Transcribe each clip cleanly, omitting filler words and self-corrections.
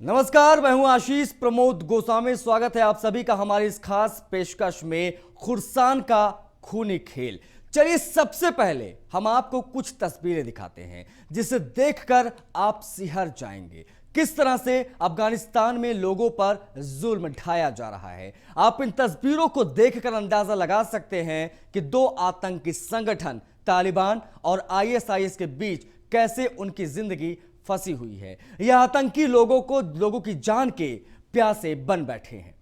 नमस्कार, मैं हूं आशीष प्रमोद गोस्वामी। स्वागत है आप सभी का हमारी इस खास पेशकश में खुर्सान का खूनी खेल। चलिए सबसे पहले हम आपको कुछ तस्वीरें दिखाते हैं जिसे देखकर आप सिहर जाएंगे। किस तरह से अफगानिस्तान में लोगों पर जुल्म ढाया जा रहा है। आप इन तस्वीरों को देखकर अंदाजा लगा सकते हैं कि दो आतंकी संगठन तालिबान और आईएसआईएस के बीच कैसे उनकी जिंदगी फंसी हुई है। यह आतंकी लोगों की जान के प्यासे बन बैठे हैं।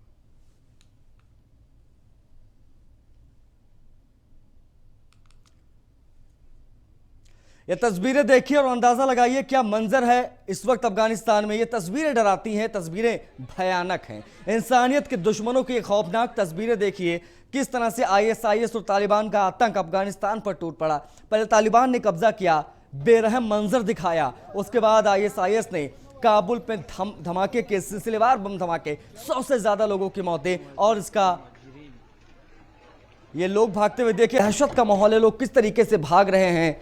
यह तस्वीरें देखिए और अंदाजा लगाइए क्या मंजर है इस वक्त अफगानिस्तान में। यह तस्वीरें डराती हैं, तस्वीरें भयानक हैं। इंसानियत के दुश्मनों की खौफनाक तस्वीरें देखिए। किस तरह से आईएसआईएस और तालिबान का आतंक अफगानिस्तान पर टूट पड़ा। पहले तालिबान ने कब्जा किया, बेरहम मंजर दिखाया, उसके बाद आईएसआईएस ने काबुल पे धमाके के सिलसिलेवार बम धमाके, 100 से ज्यादा लोगों की मौतें और इसका ये लोग भागते हुए देखिए, दहशत का माहौल है। लोग किस तरीके से भाग रहे हैं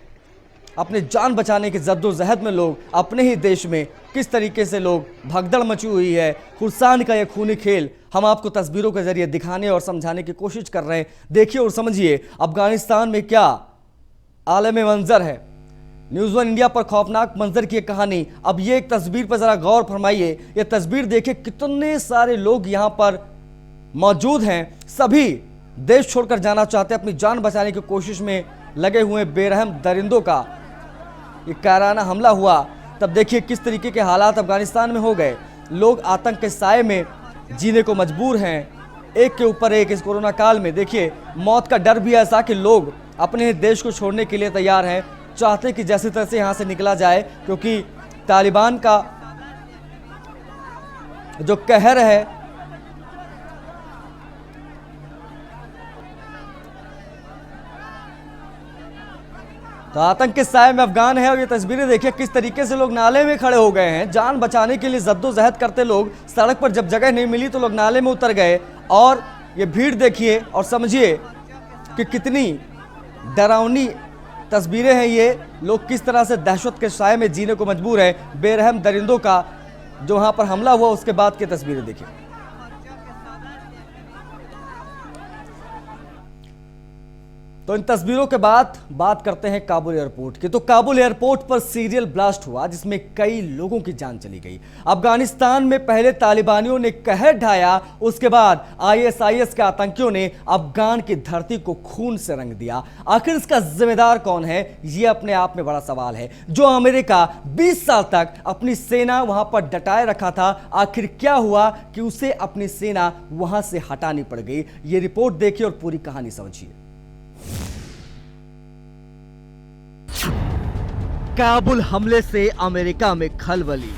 अपने जान बचाने की जद्दोजहद में। लोग अपने ही देश में किस तरीके से लोग भगदड़ मची हुई है। खुर्सान का यह खूनी खेल हम आपको तस्वीरों के जरिए दिखाने और समझाने की कोशिश कर रहे हैं। देखिए और समझिए अफगानिस्तान में क्या आलम मंजर है। न्यूज़ वन इंडिया पर खौफनाक मंजर की कहानी। अब ये एक तस्वीर पर जरा गौर फरमाइए। ये तस्वीर देखिए, कितने सारे लोग यहाँ पर मौजूद हैं। सभी देश छोड़कर जाना चाहते हैं, अपनी जान बचाने की कोशिश में लगे हुए बेरहम दरिंदों का ये कायराना हमला हुआ। तब देखिए किस तरीके के हालात अफगानिस्तान में हो गए। लोग आतंक के साए में जीने को मजबूर हैं, एक के ऊपर एक। इस कोरोना काल में देखिए मौत का डर भी ऐसा कि लोग अपने देश को छोड़ने के लिए तैयार हैं, चाहते कि जैसे तैसे यहां से निकला जाए, क्योंकि तालिबान का जो कहर है, तो आतंक के साए में अफगान है। और ये तस्वीरें देखिए किस तरीके से लोग नाले में खड़े हो गए हैं। जान बचाने के लिए जद्दोजहद करते लोग सड़क पर जब जगह नहीं मिली तो लोग नाले में उतर गए। और ये भीड़ देखिए और समझिए कि कितनी डरावनी तस्वीरें हैं। ये लोग किस तरह से दहशत के साए में जीने को मजबूर हैं। बेरहम दरिंदों का जो वहां पर हमला हुआ उसके बाद की तस्वीरें देखिए। तो इन तस्वीरों के बाद बात करते हैं काबुल एयरपोर्ट की। तो काबुल एयरपोर्ट पर सीरियल ब्लास्ट हुआ जिसमें कई लोगों की जान चली गई। अफगानिस्तान में पहले तालिबानियों ने कहर ढाया, उसके बाद आईएसआईएस के आतंकियों ने अफगान की धरती को खून से रंग दिया। आखिर इसका जिम्मेदार कौन है, यह अपने आप में बड़ा सवाल है। जो अमेरिका 20 साल तक अपनी सेना वहां पर डटाए रखा था, आखिर क्या हुआ कि उसे अपनी सेना वहां से हटानी पड़ गई। यह रिपोर्ट देखिए और पूरी कहानी समझिए। काबुल हमले से अमेरिका में खलबली।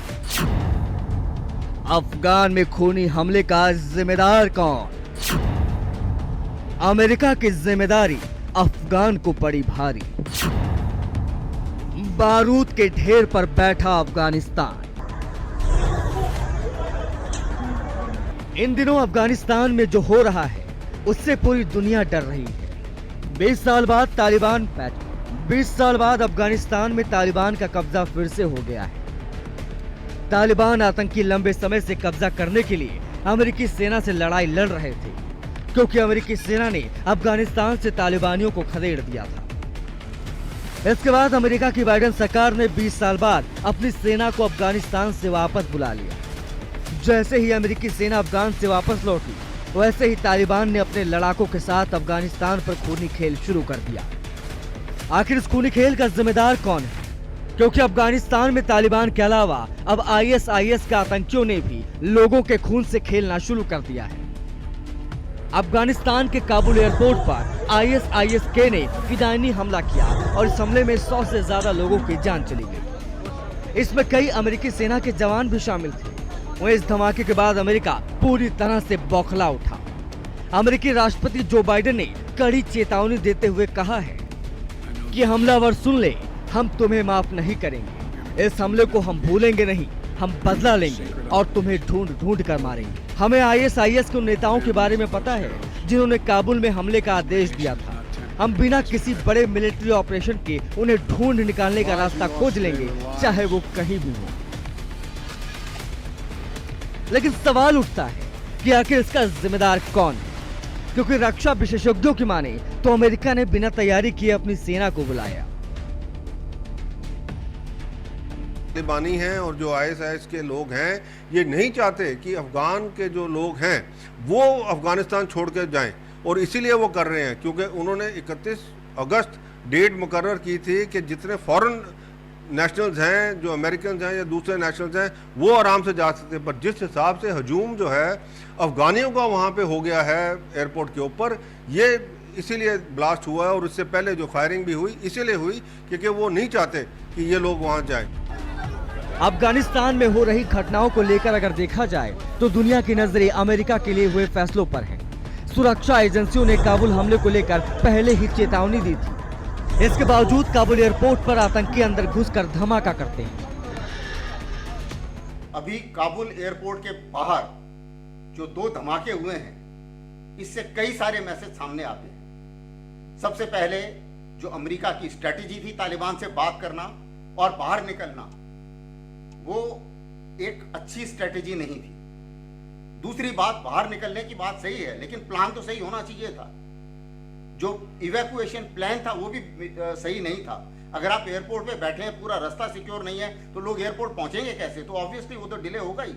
अफगान में खूनी हमले का जिम्मेदार कौन? अमेरिका की जिम्मेदारी अफगान को पड़ी भारी। बारूद के ढेर पर बैठा अफगानिस्तान। इन दिनों अफगानिस्तान में जो हो रहा है उससे पूरी दुनिया डर रही है। 20 साल बाद अफगानिस्तान में तालिबान का कब्जा फिर से हो गया है। तालिबान आतंकी लंबे समय से कब्जा करने के लिए अमेरिकी सेना से लड़ाई लड़ रहे थे, क्योंकि अमेरिकी सेना ने अफगानिस्तान से तालिबानियों को खदेड़ दिया था। इसके बाद अमेरिका की बाइडेन सरकार ने 20 साल बाद अपनी सेना को अफगानिस्तान से वापस बुला लिया। जैसे ही अमेरिकी सेना अफगान से वापस लौटी, वैसे ही तालिबान ने अपने लड़ाकों के साथ अफगानिस्तान पर खूनी खेल शुरू कर दिया। आखिर इस खूनी खेल का जिम्मेदार कौन है? क्योंकि अफगानिस्तान में तालिबान के अलावा अब आईएसआईएस के आतंकियों ने भी लोगों के खून से खेलना शुरू कर दिया है। अफगानिस्तान के काबुल एयरपोर्ट पर आईएसआईएस के ने फिदायनी हमला किया और इस हमले में 100 से ज्यादा लोगों की जान चली गई। इसमें कई अमेरिकी सेना के जवान भी शामिल थे। वहीं इस धमाके के बाद अमेरिका पूरी तरह से बौखला उठा। अमेरिकी राष्ट्रपति जो बाइडेन ने कड़ी चेतावनी देते हुए कहा है कि हमलावर सुन ले, हम तुम्हें माफ नहीं करेंगे। इस हमले को हम भूलेंगे नहीं, हम बदला लेंगे और तुम्हें ढूंढ ढूंढ कर मारेंगे। हमें आईएसआईएस के नेताओं के बारे में पता है जिन्होंने काबुल में हमले का आदेश दिया था। हम बिना किसी बड़े मिलिट्री ऑपरेशन के उन्हें ढूंढ निकालने का रास्ता खोज लेंगे, चाहे वो कहीं भी हो। लेकिन सवाल उठता है कि आखिर इसका जिम्मेदार कौन है, क्योंकि रक्षा विशेषज्ञों की माने तो अमेरिका ने बिना तैयारी किए अपनी सेना को बुलाया। तालिबानी हैं और जो आईएसआईएस के लोग हैं, ये नहीं चाहते कि अफगान के जो लोग हैं वो अफगानिस्तान छोड़ कर जाएं, और इसीलिए वो कर रहे हैं, क्योंकि उन्होंने 31 अगस्त डेट मुकर्रर की थी कि जितने फॉरेन नेशनल्स हैं, जो अमेरिकन हैं या दूसरे नेशनल्स हैं, वो आराम से जा सकते हैं। पर जिस हिसाब से हजूम जो है अफगानियों का वहाँ पे हो गया है एयरपोर्ट के ऊपर, ये इसीलिए ब्लास्ट हुआ है। और इससे पहले जो फायरिंग भी हुई इसीलिए हुई क्योंकि वो नहीं चाहते कि ये लोग वहाँ जाएं। अफगानिस्तान में हो रही घटनाओं को लेकर अगर देखा जाए तो दुनिया की नजरें अमेरिका के लिए हुए फैसलों पर हैं। सुरक्षा एजेंसियों ने काबुल हमले को लेकर पहले ही चेतावनी दी थी। इसके बावजूद काबुल एयरपोर्ट पर आतंकी अंदर घुसकर धमाका करते हैं। अभी काबुल एयरपोर्ट के बाहर जो 2 धमाके हुए हैं, इससे कई सारे मैसेज सामने आते हैं। सबसे पहले जो अमेरिका की स्ट्रेटेजी थी तालिबान से बात करना और बाहर निकलना, वो एक अच्छी स्ट्रेटेजी नहीं थी। दूसरी बात, बाहर निकलने की बात सही है, लेकिन प्लान तो सही होना चाहिए था। जो इवैक्यूएशन प्लान था वो भी सही नहीं था। अगर आप एयरपोर्ट पे बैठे हैं, पूरा रास्ता सिक्योर नहीं है, तो लोग एयरपोर्ट पहुंचेंगे कैसे? तो ऑब्वियसली वो तो डिले होगा ही।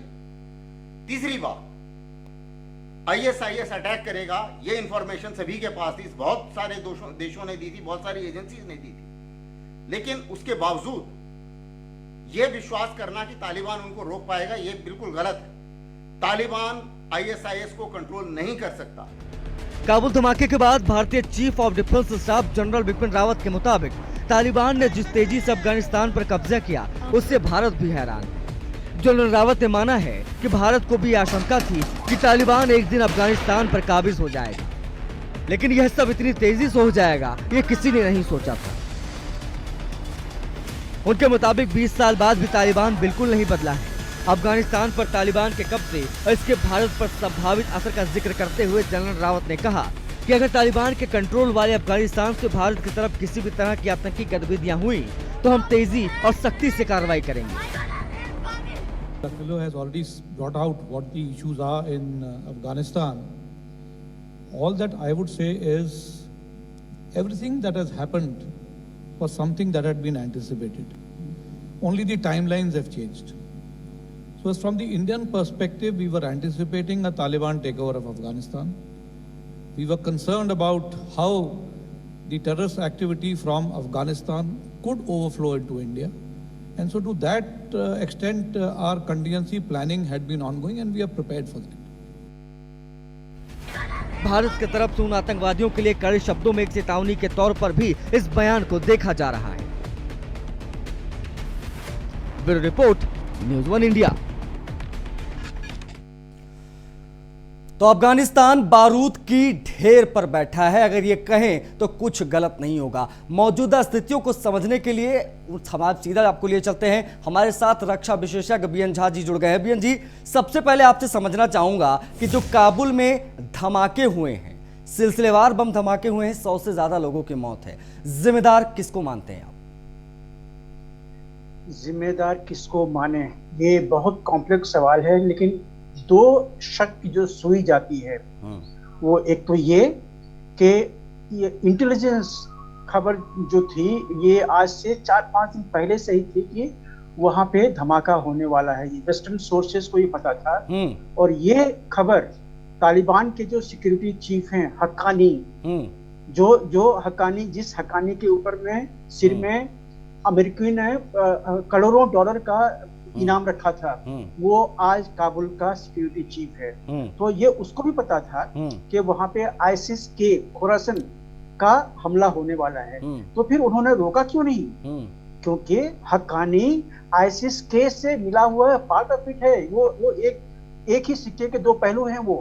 तीसरी बात, आईएसआईएस अटैक करेगा, ये इंफॉर्मेशन सभी के पास थी, बहुत सारे देशों ने दी थी, बहुत सारी एजेंसीज ने दी थी। लेकिन उसके बावजूद ये विश्वास करना कि तालिबान उनको रोक पाएगा, ये बिल्कुल गलत है। तालिबान आईएसआईएस को कंट्रोल नहीं कर सकता। काबुल धमाके के बाद भारतीय chief of defence staff general Bipin Rawat के मुताबिक तालिबान ने जिस तेजी से अफगानिस्तान पर कब्जा किया, उससे भारत भी हैरान है। जनरल रावत ने माना है कि भारत को भी आशंका थी कि तालिबान एक दिन अफगानिस्तान पर काबिज हो जाएगा, लेकिन यह सब इतनी तेजी से हो जाएगा ये किसी ने नहीं सोचा था। उनके मुताबिक 20 साल बाद भी तालिबान बिल्कुल नहीं बदला है। अफगानिस्तान पर तालिबान के कब्जे और इसके भारत पर संभावित असर का जिक्र करते हुए जनरल रावत ने कहा कि अगर तालिबान के कंट्रोल वाले अफगानिस्तान से भारत की तरफ किसी भी तरह की आतंकी गतिविधियां हुई तो हम तेजी और सख्ती से कार्रवाई करेंगे। The fellow has already brought out what the issues are in Afghanistan. All that I would say is everything that has happened was something that had been anticipated. Only the timelines have changed. So from the Indian perspective, we were anticipating a Taliban takeover of Afghanistan. We were concerned about how the terrorist activity from Afghanistan could overflow into India. And so to that extent, our contingency planning had been ongoing and we are prepared for that. Bharat की तरफ से उन आतंकवादियों के लिए कड़े शब्दों में एक चेतावनी के तौर पर भी इस बयान को देखा जा रहा है। Bureau report, news 1 India. तो अफगानिस्तान बारूद की ढेर पर बैठा है, अगर ये कहें तो कुछ गलत नहीं होगा। मौजूदा स्थितियों को समझने के लिए हम सीधा आपको लिए चलते हैं। हमारे साथ रक्षा विशेषज्ञ बीएन झा जी जुड़ गए हैं। बीएन जी, सबसे पहले आपसे समझना चाहूंगा कि जो काबुल में धमाके हुए हैं, सिलसिलेवार बम धमाके हुए हैं, 100 से ज्यादा लोगों की मौत है, जिम्मेदार किसको मानते हैं आप? जिम्मेदार किसको माने, ये बहुत कॉम्प्लेक्स सवाल है, लेकिन 2 शक की जो सुई जाती है वो एक तो ये कि ये इंटेलिजेंस खबर जो थी ये आज से 4-5 दिन पहले से ही थी कि वहां पे धमाका होने वाला है। ये वेस्टर्न सोर्सेस को ही पता था। और ये खबर तालिबान के जो सिक्योरिटी चीफ हैं हक्कानी, जो हक्कानी, जिस हक्कानी के ऊपर में सिर में अमेरिकी ने करोड़ों डॉलर का इनाम रखा था, वो आज काबुल का सिक्योरिटी चीफ है। तो ये उसको भी पता था कि वहां पे आईसिस के खोरासन का हमला होने वाला है। तो फिर उन्होंने रोका क्यों नहीं? क्योंकि हक्कानी आईसिस के से मिला हुआ है, पार्ट ऑफ इट है। वो एक ही सिक्के के 2 पहलू हैं वो।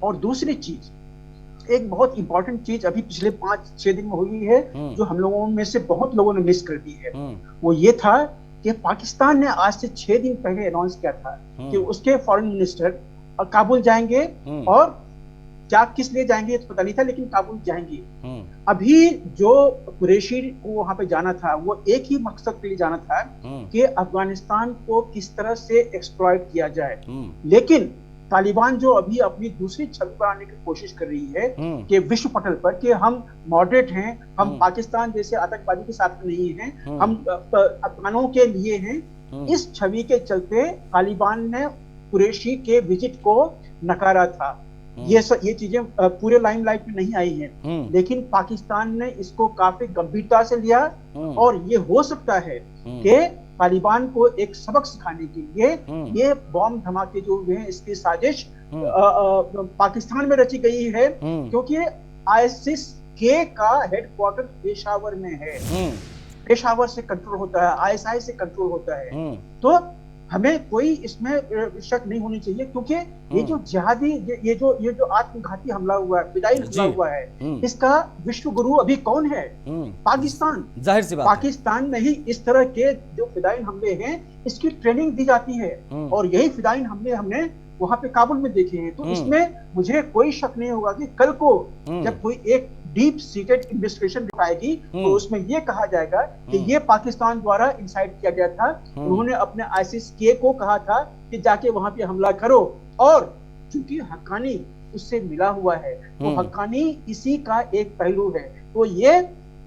और दूसरी चीज, एक बहुत इंपॉर्टेंट चीज अभी पिछले 5-6 दिन में हुई है, जो हम लोगों में से बहुत लोगों ने मिस कर दी है। वो ये था कि पाकिस्तान ने आज से 6 दिन पहले अनाउंस किया था कि उसके फॉरेन मिनिस्टर काबुल जाएंगे और जा किस लिए जाएंगे तो पता नहीं था, लेकिन काबुल जाएंगे। अभी जो कुरैशी को वहां पे जाना था वो एक ही मकसद के लिए जाना था कि अफगानिस्तान को किस तरह से एक्सप्लॉइट किया जाए। लेकिन तालिबान जो अभी अपनी दूसरी छवि बनाने की कोशिश कर रही है कि विश्व पटल पर कि हम मॉडरेट हैं, हम पाकिस्तान जैसे आतंकवादी के साथ नहीं हैं, हम अफगानों के लिए हैं, इस छवि के चलते तालिबान ने कुरैशी के विजिट को नकारा था। ये चीजें पूरे लाइमलाइट में नहीं आई हैं, लेकिन पाकिस्तान ने इसको काफी गंभीरता से लिया और ये हो सकता है कि तालिबान को एक सबक सिखाने के लिए ये बॉम्ब धमाके जो हुए हैं इसकी साजिश पाकिस्तान में रची गई है, क्योंकि आईएसआईएस के का हेडक्वार्टर पेशावर में है। पेशावर से कंट्रोल होता है, आईएसआई से कंट्रोल होता है। तो हमें कोई इसमें शक नहीं होनी चाहिए, क्योंकि ये जो जिहादी ये जो आत्मघाती हमला हुआ है, फिदाई हमला हुआ है, इसका विश्व गुरु अभी कौन है? पाकिस्तान। जाहिर सी बात पाकिस्तान में ही इस तरह के जो फिदाइन हमले हैं इसकी ट्रेनिंग दी जाती है, और यही फिदाइन हमले हमने वहां पे काबुल में देखे हैं। तो इसमें मुझे कोई शक नहीं होगा कि कल को जब कोई एक डीप सीटेड इन्वेस्टिगेशन दिखाएगी तो उसमें ये कहा जाएगा कि ये पाकिस्तान द्वारा इंसाइट किया गया था। उन्होंने अपने आईएसआईएस के को कहा था कि जाके वहां पे हमला करो, और चूंकि हक्कानी उससे मिला हुआ है तो हक्कानी इसी का एक पहलू है। तो ये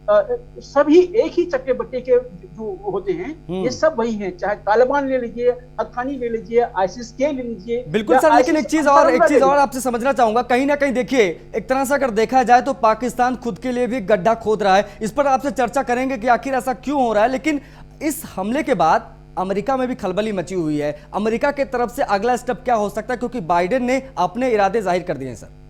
सभी एक ही चक्के बट्टे के जो होते हैं ये सब वही हैं, चाहे तालिबान ले लीजिए, हक्कानी ले लीजिए, आईएसआईएस के ले लीजिए। बिल्कुल सर, लेकिन एक चीज और आपसे समझना चाहूंगा, कहीं ना कहीं देखिए एक तरह से अगर देखा जाए तो पाकिस्तान खुद के लिए भी गड्ढा खोद रहा है। इस पर आपसे चर्चा करेंगे कि आखिर ऐसा क्यों हो रहा है, लेकिन इस हमले के बाद अमेरिका में भी खलबली मची हुई है। अमेरिका की तरफ से अगला स्टेप क्या हो सकता है, क्योंकि बाइडेन ने अपने इरादे जाहिर कर दिए हैं सर?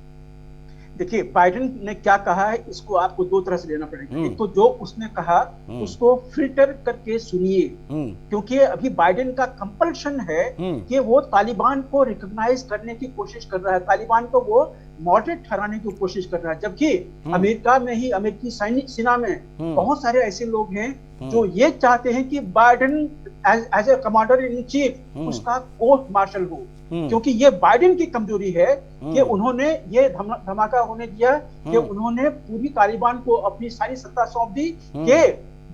देखिए, बाइडेन ने क्या कहा है इसको आपको दो तरह से लेना पड़ेगा। एक तो जो उसने कहा उसको फिल्टर करके सुनिए, क्योंकि अभी बाइडेन का कंपल्शन है कि वो तालिबान को रिकॉग्नाइज करने की कोशिश कर रहा है, तालिबान को वो मॉडरेट ठहराने की कोशिश कर रहा है। जबकि अमेरिका में ही, अमेरिकी सैनिक सेना में बहुत सारे ऐसे लोग हैं जो ये चाहते हैं कि Biden as a commander in chief उसका कोर्ट मार्शल हो, क्योंकि ये बाइडेन की कमजोरी है कि उन्होंने ये धमाका होने दिया कि उन्होंने पूरी तालिबान को अपनी सारी सत्ता सौंप दी कि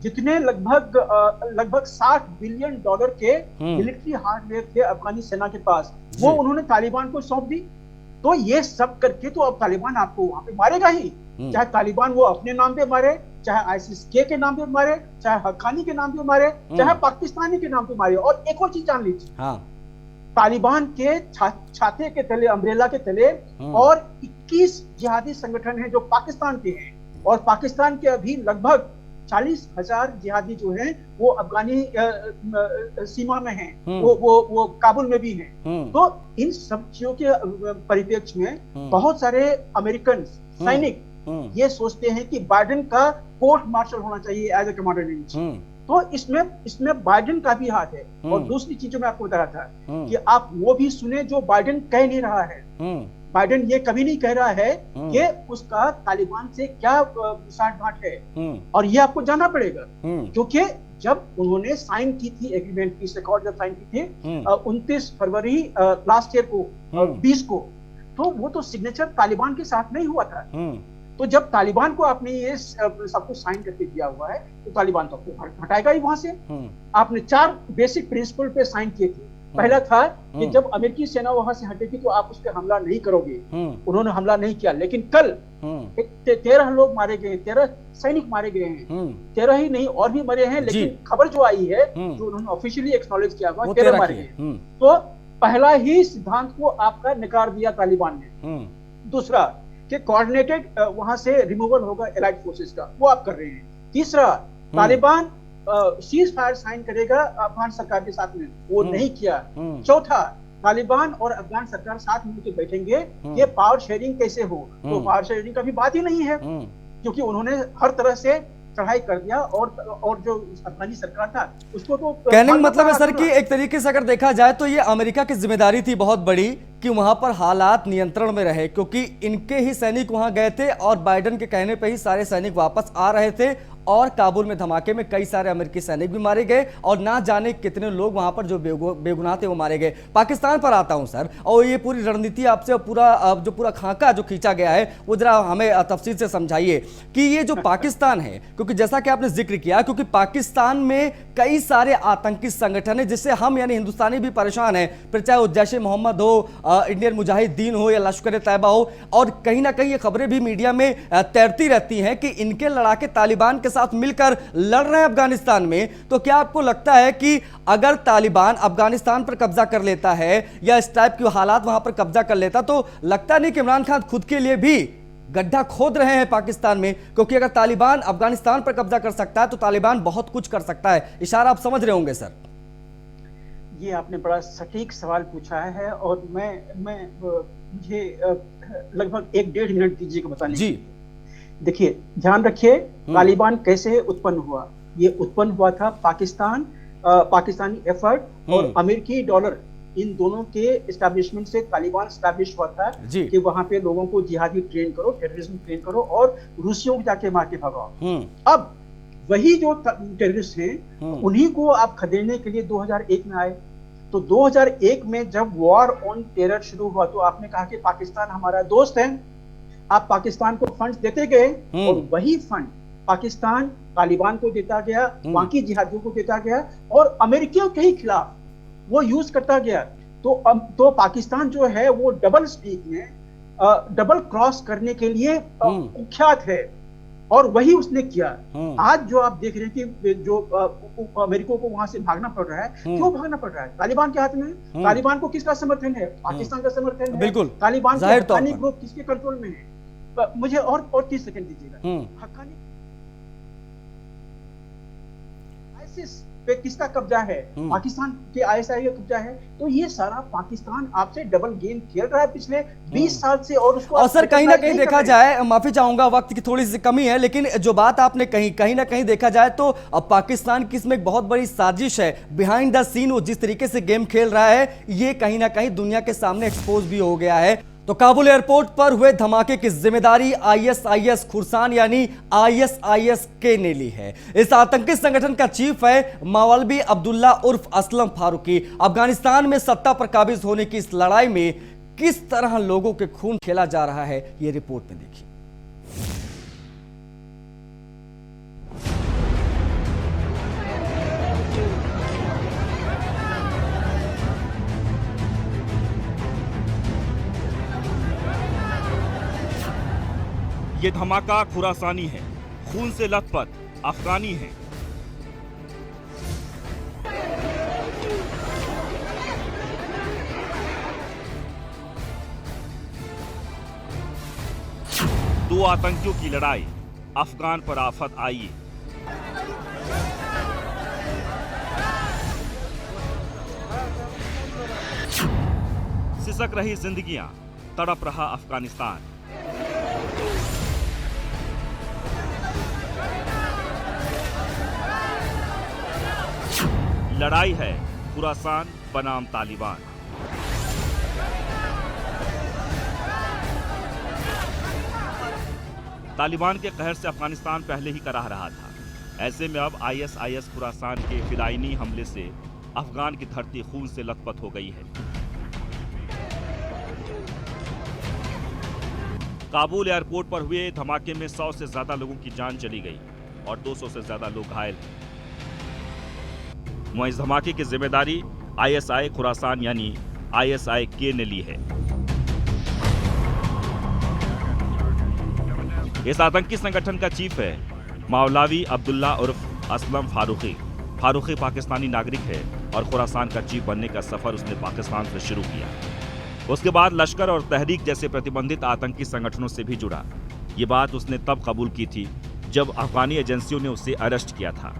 जितने लगभग $60 बिलियन के मिलिट्री हार्डवेयर थे अफगानी सेना के पास, वो उन्होंने तालिबान को सौंप दी। तो ये सब करके तो अब तालिबान आपको वहां पे मारेगा ही, चाहे तालिबान वो अपने नाम पे मारे, चाहे आईएसआईएस के नाम पे मारे, चाहे हक्कानी के नाम पे मारे, चाहे पाकिस्तानी के नाम पे मारे। और एक और चीज जान लीजिए, तालिबान के छाते के तले, अम्ब्रेला के तले और 21 जिहादी संगठन हैं जो पाकिस्तान के हैं, और पाकिस्तान के अभी लगभग 40,000 जिहादी जो हैं वो अफगानी सीमा में हैं, वो काबुल में भी हैं। तो इन सब चीजों के परिप्रेक्ष्य में बहुत सारे अमेरिकन सैनिक ये सोचते हैं कि बाइडेन का कोर्ट मार्शल होना चाहिए as a commander in chief. तो इसमें बाइडेन का भी हाथ है। और दूसरी चीज जो मैं आपको बता रहा था कि आप वो भी सुने जो बाइडेन कह नहीं रहा है। बाइडेन ये कभी नहीं कह रहा है कि उसका तालिबान से क्या साठगांठ है, और ये आपको जानना पड़ेगा, क्योंकि जब उन्होंने साइन की थी एग्रीमेंट, पीस अकॉर्ड जब साइन की थी 29 फरवरी लास्ट ईयर को 20 को, तो वो तो सिग्नेचर तालिबान के साथ नहीं हुआ था। तो जब तालिबान को आपने ये सब कुछ साइन करके दिया हुआ है तो तालिबान तो आपको हटाएगा ही वहां से। आपने 4 बेसिक प्रिंसिपल पे साइन किए थे। पहला था कि जब अमेरिकी सेना वहां से हटेगी तो आप उस पर हमला नहीं करोगे। उन्होंने हमला नहीं किया, लेकिन कल 13 लोग मारे गए, 13 सैनिक मारे गए हैं। 13 ही नहीं और भी मरे हैं, लेकिन खबर जो आई है जो उन्होंने ऑफिशियली एक्नॉलेज किया हुआ 13 मारे गए। तो पहला ही सिद्धांत को आपका नकार दिया तालिबान ने। दूसरा कि कोऑर्डिनेटेड वहां से रिमूवल होगा एलाइड फोर्सेस का, वो आप कर रहे हैं। तीसरा, तालिबान सीज फायर साइन करेगा अफगान सरकार के साथ में, वो नहीं किया। चौथा, तालिबान और अफगान सरकार साथ मिलकर बैठेंगे कि पावर शेयरिंग कैसे हो, तो पावर शेयरिंग का भी बात ही नहीं है, क्योंकि उन्होंने हर तरह से चढ़ाई कर दिया और जो अफगानी सरकार था उसको तो कहने का मतलब है सर कि एक तरीके से अगर देखा जाए तो ये अमेरिका की जिम्मेदारी थी बहुत बड़ी कि वहां पर हालात नियंत्रण में रहे, क्योंकि इनके ही सैनिक वहां गए थे और बाइडेन के कहने पे ही सारे सैनिक वापस आ रहे थे और काबुल में धमाके में कई सारे अमेरिकी सैनिक भी मारे गए और ना जाने कितने लोग वहां पर जो बेगुनाह थे वो मारे गए। पाकिस्तान पर आता हूं सर, और ये पूरी रणनीति आपसे पूरा खाका जो खींचा गया है वो जरा हमें तफसील से समझाइए कि ये जो पाकिस्तान है, क्योंकि जैसा कि आपने जिक्र किया, क्योंकि पाकिस्तान में कई सारे आतंकी संगठन है जिससे हम यानी हिंदुस्तानी भी परेशान है, फिर चाहे वो जैश ए मोहम्मद हो, इंडियन मुजाहिदीन हो या लश्कर तैयबा हो, और कहीं ना कहीं ये खबरें भी मीडिया में तैरती रहती हैं कि इनके लड़ाके तालिबान के साथ मिलकर लड़ रहे हैं अफगानिस्तान में। तो क्या आपको लगता है कि अगर तालिबान अफगानिस्तान पर कब्जा कर लेता है या इस टाइप के हालात वहां पर कब्जा कर लेता, तो लगता नहीं कि इमरान खान खुद के लिए भी गड्ढा खोद रहे हैं पाकिस्तान में? क्योंकि अगर तालिबान अफगानिस्तान पर कब्जा कर सकता है तो तालिबान बहुत कुछ कर सकता है। इशारा आप समझ रहे होंगे सर। ये आपने बड़ा सटीक सवाल पूछा है और मुझे लगभग 1-1.5 मिनट दीजिएगा बताने जी। देखिए, ध्यान रखिए, तालिबान कैसे उत्पन्न हुआ। ये उत्पन्न हुआ था पाकिस्तानी एफर्ट और अमेरिकी डॉलर, इन दोनों के एस्टैब्लिशमेंट से तालिबान एस्टैब्लिश हुआ था कि वहां पे लोगों को जिहादी ट्रेन करो, टेररिज्म ट्रेन करो और रूसियों को जाके मार के भगाओ। अब वही जो टेररिस्ट हैं उन्हीं को आप खदेड़ने के लिए 2001 में आए। तो 2001 में जब वॉर ऑन टेरर शुरू हुआ तो आपने कहा कि पाकिस्तान हमारा दोस्त है, आप पाकिस्तान को फंड्स देते गए और वही फंड पाकिस्तान तालिबान को देता गया, बाकी जिहादियों को देता गया और अमेरिकियों के ही खिलाफ वो यूज करता गया। तो पाकिस्तान जो है वो डबल स्पीक में डबल क्रॉस करने के लिए कुख्यात है और वही उसने किया। आज जो आप देख रहे हैं कि जो अमेरिका को वहां से भागना पड़ रहा है, क्यों भागना पड़ रहा है? तालिबान के हाथ में है। तालिबान को किसका समर्थन है? पाकिस्तान का समर्थन है। बिल्कुल। तालिबान के हक्कानी ग्रुप किसके कंट्रोल में है? मुझे और 30 सेकंड दीजिएगा। हक्कानी आईसिस पे किसका कब्जा है? पाकिस्तान के आईएसआई का कब्जा है। तो ये सारा पाकिस्तान आपसे डबल गेम खेल रहा है पिछले 20 साल से और उसको और सर कहीं ना कहीं देखा जाए, माफी चाहूंगा वक्त की थोड़ी सी कमी है, लेकिन जो बात आपने कहीं ना कहीं देखा जाए तो अब पाकिस्तान की इसमें एक बहुत बड़ी साजिश है। बिहाइंड द सीन वो जिस तरीके से गेम खेल रहा है ये कहीं ना कहीं दुनिया के सामने एक्सपोज भी हो गया है। तो काबुल एयरपोर्ट पर हुए धमाके की जिम्मेदारी आईएसआईएस खुरसान यानी आईएसआईएस के ने ली है। इस आतंकी संगठन का चीफ है मौलवी अब्दुल्ला उर्फ असलम फारूकी। अफगानिस्तान में सत्ता पर काबिज होने की इस लड़ाई में किस तरह लोगों के खून खेला जा रहा है ये रिपोर्ट में देखिए। ये धमाका खुरासानी है, खून से लथपथ अफगानी है। दो आतंकियों की लड़ाई, अफगान पर आफत आई। सिसक रही जिंदगियां, तड़प रहा अफगानिस्तान। लड़ाई है खुरासान बनाम तालिबान। तालिबान के कहर से अफगानिस्तान पहले ही कराह रहा था। ऐसे में अब आईएसआईएस खुरासान के फिदायनी हमले से अफगान की धरती खून से लथपथ हो गई है। काबुल एयरपोर्ट पर हुए धमाके में 100 से ज्यादा लोगों की जान चली गई और 200 से ज्यादा लोग घायल हैं। वहीं इस धमाके की जिम्मेदारी आईएसआई खुरासान यानी आईएसआई के ने ली है। इस आतंकी संगठन का चीफ है मौलवी अब्दुल्ला उर्फ असलम फारूकी। फारूकी पाकिस्तानी नागरिक है और खुरासान का चीफ बनने का सफर उसने पाकिस्तान से शुरू किया। उसके बाद लश्कर और तहरीक जैसे प्रतिबंधित आतंकी संगठनों से भी जुड़ा। ये बात उसने तब कबूल की थी जब अफगानी एजेंसियों ने उसे अरेस्ट किया था।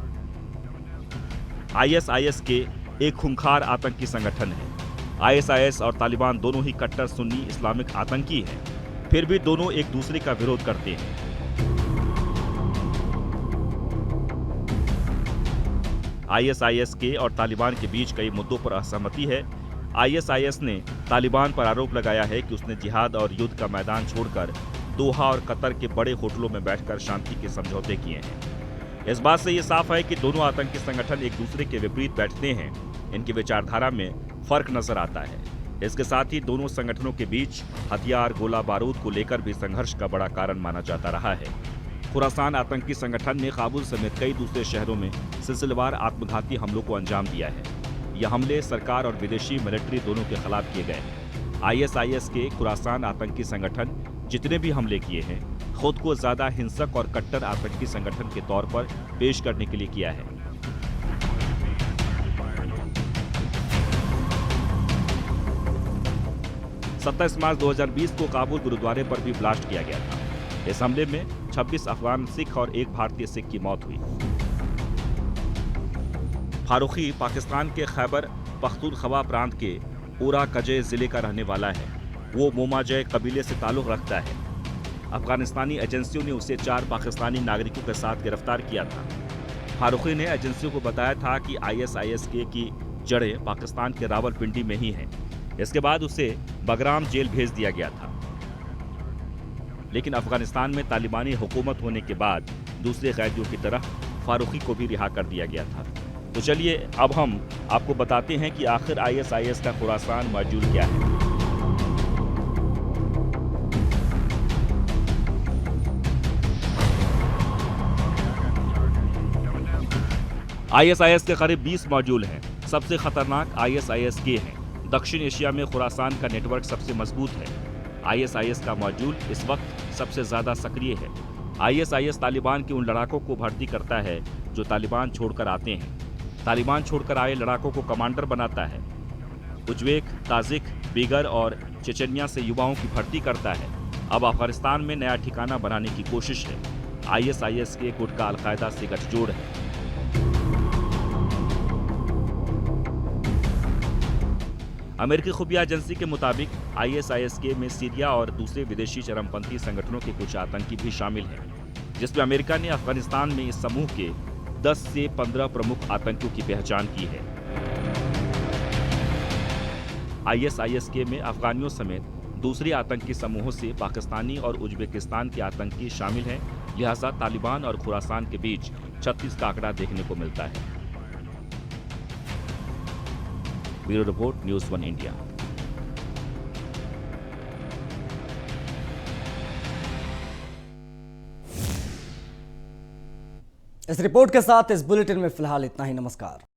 आईएसआईएस के एक खूंखार आतंकी संगठन है। आईएसआईएस और तालिबान दोनों ही कट्टर सुन्नी इस्लामिक आतंकी हैं, फिर भी दोनों एक दूसरे का विरोध करते हैं। आईएसआईएस के और तालिबान के बीच कई मुद्दों पर असहमति है। आईएसआईएस ने तालिबान पर आरोप लगाया है कि उसने जिहाद और युद्ध का मैदान छोड़कर दोहा और कतर के बड़े होटलों में बैठकर शांति के समझौते किए हैं। इस बात से ये साफ है कि दोनों आतंकी संगठन एक दूसरे के विपरीत बैठते हैं। इनकी विचारधारा में फर्क नजर आता है। इसके साथ ही दोनों संगठनों के बीच हथियार, गोला बारूद को लेकर भी संघर्ष का बड़ा कारण माना जाता रहा है। खुरासान आतंकी संगठन ने काबुल समेत कई दूसरे शहरों में सिलसिलेवार आत्मघाती हमलों को अंजाम दिया है। यह हमले सरकार और विदेशी मिलिट्री दोनों के खिलाफ किए गए हैं। ISIS के खुरासान आतंकी संगठन जितने भी हमले किए हैं, खुद को ज्यादा हिंसक और कट्टर आतंकी संगठन के तौर पर पेश करने के लिए किया है। 27 मार्च 2020 को काबुल गुरुद्वारे पर भी ब्लास्ट किया गया था। इस हमले में 26 अफगान सिख और एक भारतीय सिख की मौत हुई। फारूकी पाकिस्तान के खैबर पख्तूनख्वा प्रांत के उरा कजे जिले का रहने वाला है। वो मोमाजय कबीले से ताल्लुक रखता है। अफगानिस्तानी एजेंसियों ने उसे 4 पाकिस्तानी नागरिकों के साथ गिरफ्तार किया था। फारूकी ने एजेंसियों को बताया था कि ISIS की जड़ें पाकिस्तान के रावलपिंडी में ही हैं। इसके बाद उसे बगराम जेल भेज दिया गया था। लेकिन अफगानिस्तान में तालिबानी हुकूमत होने के बाद दूसरे कैदियों की तरह फारूकी को भी रिहा कर दिया गया था। तो चलिए अब हम आपको बताते हैं कि आखिर ISIS का खुरासान मॉड्यूल क्या है। ISIS के करीब 20 मॉड्यूल हैं। सबसे खतरनाक ISIS है। दक्षिण एशिया में खुरासान का नेटवर्क सबसे मजबूत है। ISIS का मॉड्यूल इस वक्त सबसे ज्यादा सक्रिय है। ISIS तालिबान के उन लड़ाकों को भर्ती करता है जो तालिबान छोड़कर आते हैं। तालिबान छोड़कर आए लड़ाकों को कमांडर बनाता है। उज्बेक, ताजिक, बीगर और चेचनिया से युवाओं की भर्ती करता है। अब अफगानिस्तान में नया ठिकाना बनाने की कोशिश है। ISIS के गुट का अलकायदा से गठजोड़ है। अमेरिकी खुफिया एजेंसी के मुताबिक ISIS में सीरिया और दूसरे विदेशी चरमपंथी संगठनों के कुछ आतंकी भी शामिल हैं, जिसमें अमेरिका ने अफगानिस्तान में इस समूह के 10 से 15 प्रमुख आतंकियों की पहचान की है। ISIS में अफगानियों समेत दूसरे आतंकी समूहों से पाकिस्तानी और उज्बेकिस्तान के आतंकी शामिल हैं। लिहाजा तालिबान और खुरासान के बीच 36 का आंकड़ा देखने को मिलता है। Bureau report, news 1 India. इस रिपोर्ट के साथ इस बुलेटिन में फिलहाल इतना ही। नमस्कार।